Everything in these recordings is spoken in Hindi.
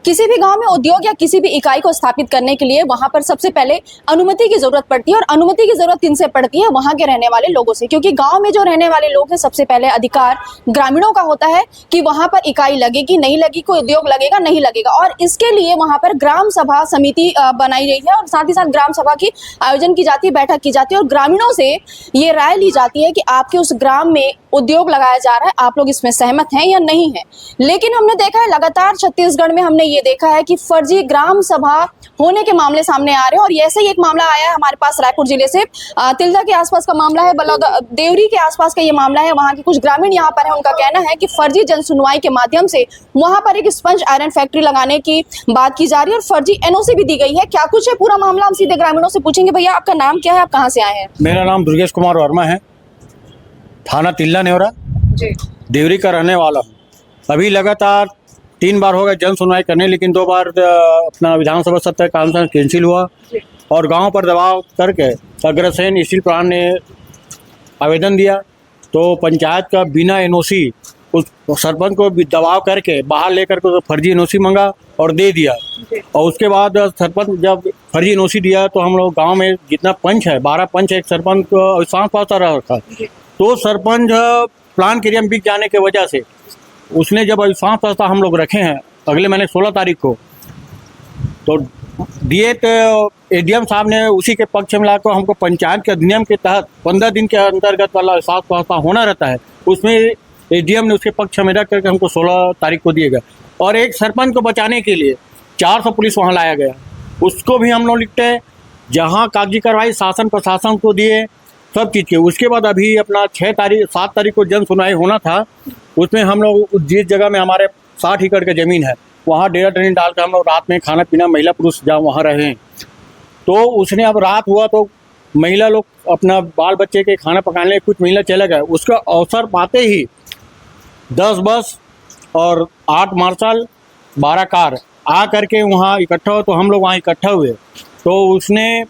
किसी भी गांव में उद्योग या किसी भी इकाई को स्थापित करने के लिए वहां पर सबसे पहले अनुमति की जरूरत पड़ती है। और अनुमति की जरूरत किनसे पड़ती है? वहां के रहने वाले लोगों से, क्योंकि गांव में जो रहने वाले लोग हैं सबसे पहले अधिकार ग्रामीणों का होता है कि वहां पर इकाई लगेगी नहीं लगेगी, कोई उद्योग लगेगा नहीं लगेगा। और इसके लिए वहां पर ग्राम सभा समिति बनाई गई है और साथ ही साथ ग्राम सभा की आयोजन की जाती है, बैठक की जाती है और ग्रामीणों से ये राय ली जाती है कि आपके उस ग्राम में उद्योग लगाया जा रहा है, आप लोग इसमें सहमत हैं या नहीं है। लेकिन हमने देखा है लगातार छत्तीसगढ़ में हमने ये देखा है कि फर्जी ग्राम सभा होने के मामले सामने आ रहे हैं। और ऐसे ही एक मामला आया है हमारे पास रायपुर जिले से, तिल्दा के आसपास का मामला है, देवरी के आसपास का ये मामला है। वहां के कुछ ग्रामीण यहाँ पर है, उनका कहना है कि फर्जी जन सुनवाई के माध्यम से वहां पर एक स्पंज आयरन फैक्ट्री लगाने की बात की जा रही है और फर्जी एनओसी भी दी गई है। क्या कुछ है पूरा मामला, हम सीधे ग्रामीणों से पूछेंगे। भैया आपका नाम क्या है, आप कहाँ से आए हैं? मेरा नाम दुर्गेश कुमार वर्मा है, थाना तिल्ला नेवरा, देवरी का रहने वाला हूँ। अभी लगातार 3 बार हो गए जन सुनवाई करने, लेकिन 2 बार अपना विधानसभा सत्र काउंसिल कैंसिल हुआ और गांव पर दबाव करके अग्रसेन स्टील प्लांट ने आवेदन दिया तो पंचायत का बिना एनओसी उस सरपंच को दबाव करके बाहर लेकर के फर्जी एनओसी मंगा और दे दिया। और उसके बाद सरपंच जब फर्जी एनओसी दिया तो हम लोग गाँव में जितना पंच है, 12 पंच, एक सरपंच को अविश्वास पाता रहा था। तो सरपंच प्लान क्रिया में बिक जाने की वजह से उसने जब अविश्वास प्रस्ताव हम लोग रखे हैं अगले महीने 16 तारीख को, तो दिए तो एडीएम साहब ने उसी के पक्ष में लाकर हमको पंचायत के अधिनियम के तहत 15 दिन के अंतर्गत वाला अविश्वास प्रस्ताव होना रहता है, उसमें एडीएम ने उसके पक्ष में रख करके हमको 16 तारीख को दिएगा। और एक सरपंच को बचाने के लिए 400 पुलिस वहाँ लाया गया, उसको भी हम लोग लिखते हैं, जहाँ कागजी कार्रवाई शासन प्रशासन को दिए सब चीज़ के। उसके बाद अभी अपना 7 तारीख को जन सुनवाई होना था, उसमें हम लोग जिस जगह में हमारे 60 एकड़ की ज़मीन है वहाँ डेरा ट्रेनिंग डाल कर हम लोग रात में खाना पीना महिला पुरुष जहाँ वहाँ रहे हैं। तो उसने अब रात हुआ तो महिला लोग अपना बाल बच्चे के खाना पकाने कुछ महिला चले गए। उसका अवसर पाते ही 10 बस और 8 मार्शल 12 कार आ करके वहाँ इकट्ठा हो, तो हम लोग वहाँ इकट्ठा हुए। तो उसने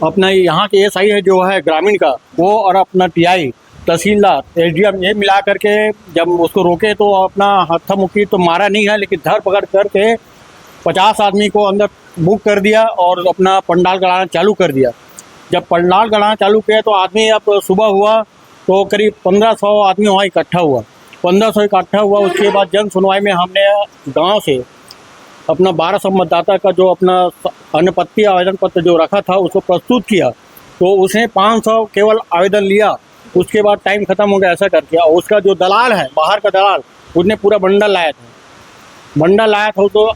अपना यहाँ के एसआई है जो है ग्रामीण का, वो और अपना टीआई तहसीलदार एसडीएम ये मिला करके जब उसको रोके तो अपना हत्था मुक्की तो मारा नहीं है, लेकिन धर पकड़ करके 50 आदमी को अंदर बुक कर दिया और अपना पंडाल गड़ाना चालू कर दिया। जब पंडाल गड़ाना चालू किया तो आदमी अब सुबह हुआ तो करीब 1500 आदमी वहाँ इकट्ठा हुआ। 1500 इकट्ठा हुआ। उसके बाद जन सुनवाई में हमने गाँव से अपना 1200 मतदाता का जो अपना अनुपत्ति आवेदन पत्र जो रखा था उसको प्रस्तुत किया, तो उसने 500 केवल आवेदन लिया। उसके बाद टाइम खत्म हो गया ऐसा करके। और उसका जो दलाल है बाहर का दलाल, उसने पूरा बंडल लाया था तो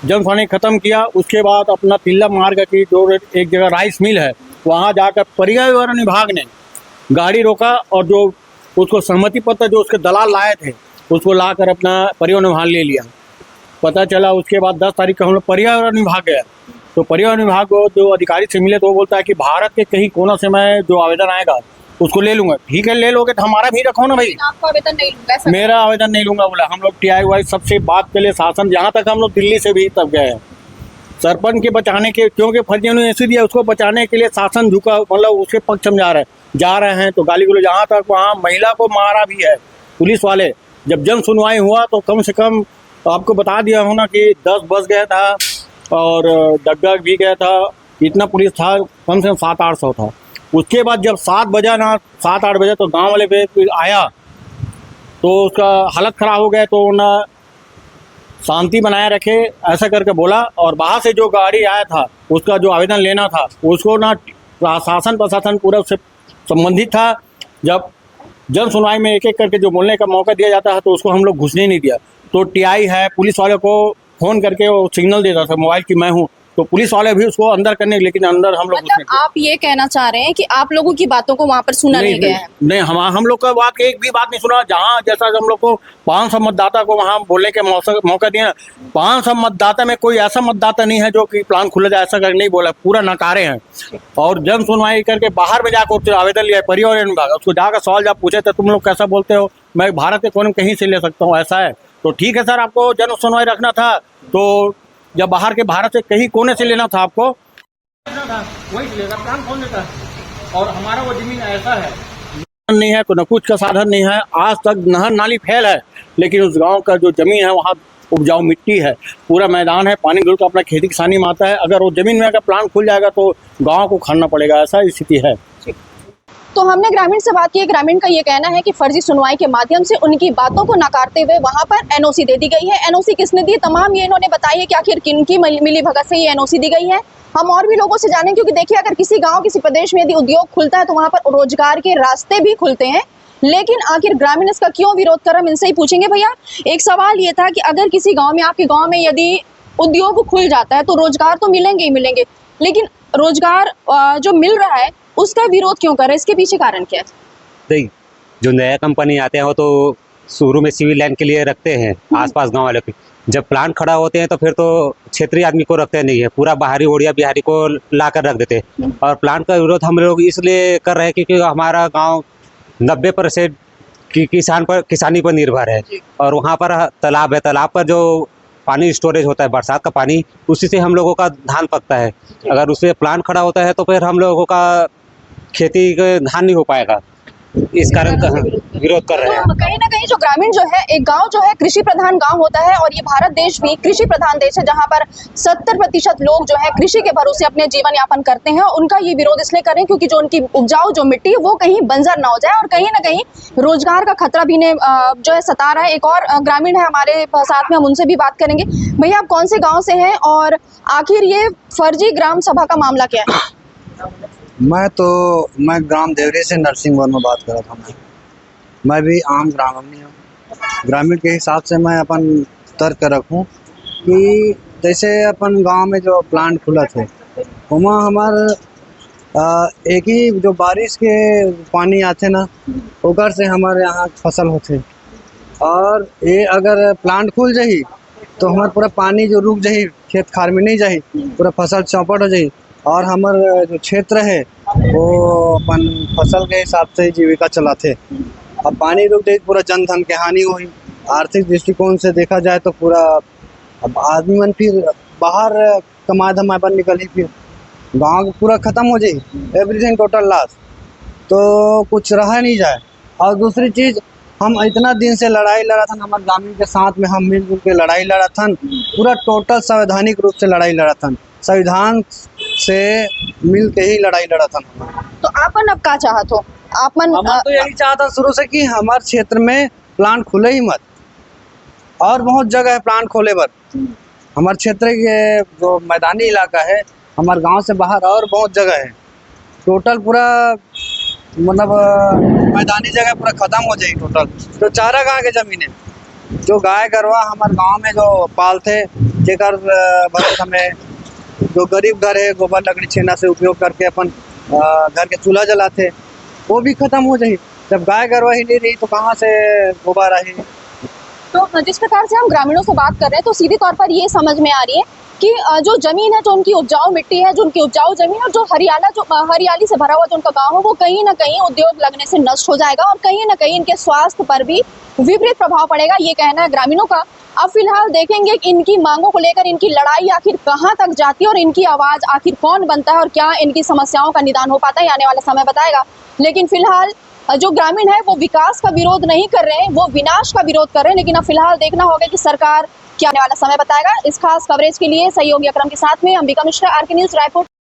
जन सुनवाई खत्म किया। उसके बाद अपना तिल्ला मार्ग की जो एक जगह राइस मिल है वहाँ जाकर पर्यावरण विभाग ने गाड़ी रोका और जो उसको सहमति पत्र जो उसके दलाल लाए थे उसको ला कर अपना पर्यावरण विभाग ले लिया। पता चला उसके बाद 10 तारीख को हम लोग पर्यावरण विभाग गया, तो पर्यावरण विभाग को जो अधिकारी से मिले तो वो बोलता है कि भारत के कहीं कोना से मैं जो आवेदन आएगा उसको ले लूंगा। ठीक है, ले लोगे तो हमारा भी रखो ना भाई। आपको आवेदन नहीं लूंगा? मेरा आवेदन नहीं लूंगा बोला। हम लोग टीआई वाई सबसे बात के लिए शासन, जहाँ तक हम लोग दिल्ली से भी तब गए हैं सरपंच के बचाने के, क्योंकि फर्जी ने ऐसे दिया उसको बचाने के लिए शासन झुका, मतलब उसके पक्ष में जा रहे हैं तो गाली गुलो। जहाँ तक वहाँ महिला को मारा भी है पुलिस वाले। जब जन सुनवाई हुआ तो कम से कम आपको बता दिया हूँ ना कि 10 बस गया था और डग्गा भी गया था, इतना पुलिस था, कम से कम 700-800 था। उसके बाद जब 7 बजे तो गांव वाले पे आया तो उसका हालत ख़राब हो गया, तो ना शांति बनाए रखे ऐसा करके बोला। और बाहर से जो गाड़ी आया था उसका जो आवेदन लेना था उसको ना शासन प्रशासन पूरा उससे संबंधित था। जब जन सुनवाई में एक एक करके जो बोलने का मौका दिया जाता है तो उसको हम लोग घुसने नहीं दिया। तो टीआई है पुलिस वाले को फ़ोन करके वो सिग्नल देता था मोबाइल की मैं हूँ, तो पुलिस वाले भी उसको अंदर करने, लेकिन अंदर हम लोग मतलब आप ये कहना चाह रहे हैं कि आप लोगों की बातों को वहाँ पर सुना नहीं गया है? नहीं, हम लोग का बात एक भी बात नहीं सुना। जहाँ जैसा हम लोग को 500 मतदाता को वहाँ बोलने के मौका दिया, 500 मतदाता में कोई ऐसा मतदाता नहीं है जो कि प्लान खुला जाए ऐसा करके नहीं बोला, पूरा नकारे हैं। और जन सुनवाई करके बाहर में जाकर आवेदन लिया पर्यावरण विभाग, उसको जाकर सवाल जब पूछे तो तुम लोग कैसा बोलते हो, मैं भारत के कोने में कहीं से ले सकता हूँ, ऐसा है। तो ठीक है सर, आपको जन सुनवाई रखना था तो जब बाहर के भारत से कहीं कोने से लेना था आपको वही लेगा, प्लान कौन देता है? और हमारा वो जमीन ऐसा है नहीं है, तो न कुछ का साधन नहीं है। आज तक नहर नाली फैल है, लेकिन उस गांव का जो जमीन है वहाँ उपजाऊ मिट्टी है, पूरा मैदान है, पानी गिर तो अपना खेती किसानी में आता है। अगर वो जमीन में अगर प्लांट खुल जाएगा तो गांव को खाना पड़ेगा, ऐसा स्थिति है। तो हमने ग्रामीण से बात की। ग्रामीण का ये कहना है कि फर्जी सुनवाई के माध्यम से उनकी बातों को नकारते हुए वहां पर एनओसी दे दी गई है। एनओसी किसने दी, तमाम ये इन्होंने बताई है कि आखिर किनकी मिली भगत से ये एनओसी दी गई है। हम और भी लोगों से जानें, क्योंकि देखिए अगर किसी गांव किसी प्रदेश में यदि उद्योग खुलता है तो वहां पर रोजगार के रास्ते भी खुलते हैं, लेकिन आखिर ग्रामीण इसका क्यों विरोध कर रहे हैं, हम इनसे ही पूछेंगे। भैया, एक सवाल ये था कि अगर किसी गांव में, आपके गांव में यदि उद्योग खुल जाता है तो रोजगार तो मिलेंगे ही मिलेंगे, लेकिन रोजगार जो मिल रहा है उसका विरोध क्यों कर रहे हैं, इसके पीछे कारण क्या है? नहीं, जो नया कंपनी आते हैं वो तो शुरू में सिविल लाइन के लिए रखते हैं आसपास गांव वाले के। जब प्लांट खड़ा होते हैं तो फिर तो क्षेत्रीय आदमी को रखते नहीं है, पूरा बाहरी ओडिया बिहारी को लाकर रख देते हैं। और प्लांट का विरोध हम लोग इसलिए कर रहे हैं क्योंकि हमारा गांव 90% की किसानी पर निर्भर है, और वहाँ पर तालाब है, तालाब पर जो पानी स्टोरेज होता है बरसात का पानी, उसी से हम लोगों का धान पकता है। अगर उसमें प्लांट खड़ा होता है तो फिर हम लोगों का खेती का धान नहीं हो पाएगा, इस कारण का विरोध कर रहे हैं। तो कहीं ना कहीं जो ग्रामीण जो है, एक गांव जो है कृषि प्रधान गांव होता है, और ये भारत देश भी कृषि प्रधान देश है, जहां पर 70% लोग जो है कृषि के भरोसे अपने जीवन यापन करते हैं। उनका ये विरोध इसलिए कर रहे हैं क्योंकि जो उनकी उपजाऊ जो मिट्टी है वो कहीं बंजर ना हो जाए, और कहीं ना कहीं रोजगार का खतरा भी ने जो है सता रहा है। एक और ग्रामीण है हमारे साथ में, हम उनसे भी बात करेंगे। भैया, आप कौन से गाँव से हैं और आखिर ये फर्जी ग्राम सभा का मामला क्या है? मैं ग्राम देवरी से नरसिंह वर्मा बात कर रहा था। मैं भी आम ग्रामीण हूँ। ग्रामीण के हिसाब से मैं अपन तर्क रखूँ कि जैसे अपन गांव में जो प्लांट खुला थे वहाँ हमारे एक ही जो बारिश के पानी आते ना उधर से हमारे यहाँ फसल होते, और ये अगर प्लांट खुल जाही तो हमारे पूरा पानी जो रुक जाही, खेत खार में नहीं जाही, पूरा फसल चौपट हो जाही, और हमारे जो क्षेत्र है वो अपन फसल के हिसाब से जीविका चलाते। अब पानी रुक जाए पूरा जन धन के हानि हुई। आर्थिक दृष्टिकोण से देखा जाए तो पूरा अब आदमी मन फिर बाहर कमाए धमाए पर निकली, फिर गांव पूरा खत्म हो जाए, एवरीथिंग टोटल लॉस, तो कुछ रहा नहीं जाए। और दूसरी चीज़, हम इतना दिन से लड़ाई लड़ा था, हमारे ग्रामीण के साथ में हम मिलजुल के लड़ाई लड़ा था, पूरा टोटल संवैधानिक रूप से लड़ाई लड़ा था, संविधान से मिल के ही लड़ाई लड़ा था। तो आपन अब क्या चाहत हो? आपन तो यही चाहता शुरू से कि हमारे क्षेत्र में प्लांट खुले ही मत, और बहुत जगह है प्लांट खोले पर। हमारे क्षेत्र के जो मैदानी इलाका है, हमारे गांव से बाहर और बहुत जगह है, टोटल पूरा मतलब मैदानी जगह पूरा खत्म हो जाएगी टोटल। तो चारा गाँव के जमीन है, जो गाय गरवा हमारे गांव में जो पालते, जेकर भरत हमें जो गरीब घर है गोबर लकड़ी छेना से उपयोग करके अपन घर के चूल्हा जलाते, वो भी खत्म हो जाए। जब गाय गरवा ही नहीं रही तो कहाँ से गोबर आई? तो जिस प्रकार से हम ग्रामीणों से बात कर रहे हैं तो सीधे तौर पर ये समझ में आ रही है कि जो जमीन है, जो उनकी उपजाऊ मिट्टी है, जो उनकी उपजाऊ जमीन, और जो हरियाली से भरा हुआ जो उनका गांव है, वो कहीं ना कहीं उद्योग लगने से नष्ट हो जाएगा, और कहीं ना कहीं इनके स्वास्थ्य पर भी विपरीत प्रभाव पड़ेगा, ये कहना है ग्रामीणों का। अब फिलहाल देखेंगे कि इनकी मांगों को लेकर इनकी लड़ाई आखिर कहां तक जाती है, और इनकी आवाज आखिर कौन बनता है, और क्या इनकी समस्याओं का निदान हो पाता है, आने वाला समय बताएगा। लेकिन फिलहाल जो ग्रामीण है वो विकास का विरोध नहीं कर रहे हैं, वो विनाश का विरोध कर रहे हैं। लेकिन अब फिलहाल देखना होगा कि सरकार क्या आने वाला समय बताएगा। इस खास कवरेज के लिए सहयोगी अकरम के साथ में अंबिका मिश्रा, आरके न्यूज़, रायपुर।